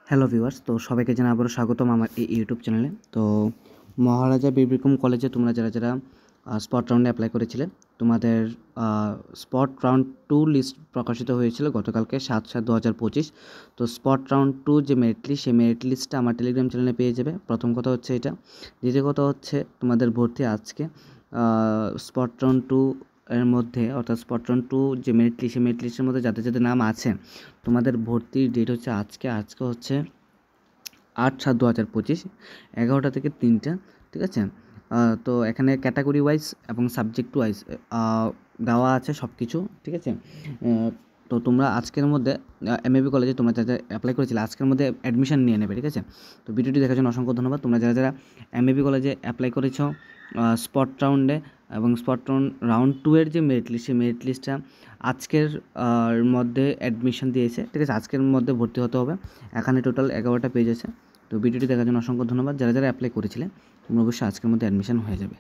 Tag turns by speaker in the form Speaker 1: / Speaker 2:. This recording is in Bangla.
Speaker 1: হ্যালো ভিউয়ার্স, তো সবাইকে জানাই আবারও স্বাগতম আমার এই ইউটিউব চ্যানেলে। তো মহারাজা বীরবিক্রম কলেজে তোমরা যারা স্পট রাউন্ডে অ্যাপ্লাই করেছিলে, তোমাদের স্পট রাউন্ড 2 লিস্ট প্রকাশিত হয়েছিল গতকালকে 7/7/2025। তো স্পট রাউন্ড 2 যে মেরিট লিস্ট, সেই মেরিট লিস্টটা আমার টেলিগ্রাম চ্যানেলে পেয়ে যাবে। প্রথম কথা হচ্ছে এটা। দ্বিতীয় কথা হচ্ছে তোমাদের ভর্তি আজকে স্পট রাউন্ড 2 এর মধ্যে, অর্থাৎ স্পট রাউন্ড 2 যে মেরিট লিস্ট, সেই মেরিট লিস্টের মধ্যে যাদের নাম আছে, তোমাদের ভর্তির ডেট হচ্ছে আজকে হচ্ছে 8/7/2025, 11টা থেকে 3টা। ঠিক আছে। তো এখানে ক্যাটাগরি ওয়াইজ এবং সাবজেক্ট ওয়াইজ দেওয়া আছে সব কিছু। ঠিক আছে। তো তোমরা আজকের মধ্যে এমএবি কলেজে তোমরা যারা অ্যাপ্লাই করেছিলে আজকের মধ্যে অ্যাডমিশন নিয়ে নেবে। ঠিক আছে। তো ভিডিওটি দেখার জন্য অসংখ্য ধন্যবাদ। তোমরা যারা এমএবি কলেজে অ্যাপ্লাই করেছো স্পট রাউন্ডে এবং স্পট রাউন্ড 2 এর যে মেরিট লিস্ট, সেই মেরিট লিস্টটা আজকের মধ্যে অ্যাডমিশন দিয়েছে। ঠিক আছে। আজকের মধ্যে ভর্তি হতে হবে। এখানে টোটাল 11টা পেজ আছে। তো ভিডিওটি দেখার জন্য অসংখ্য ধন্যবাদ। যারা অ্যাপ্লাই করেছিলে তোমরা অবশ্যই আজকের মধ্যে অ্যাডমিশন হয়ে যাবে।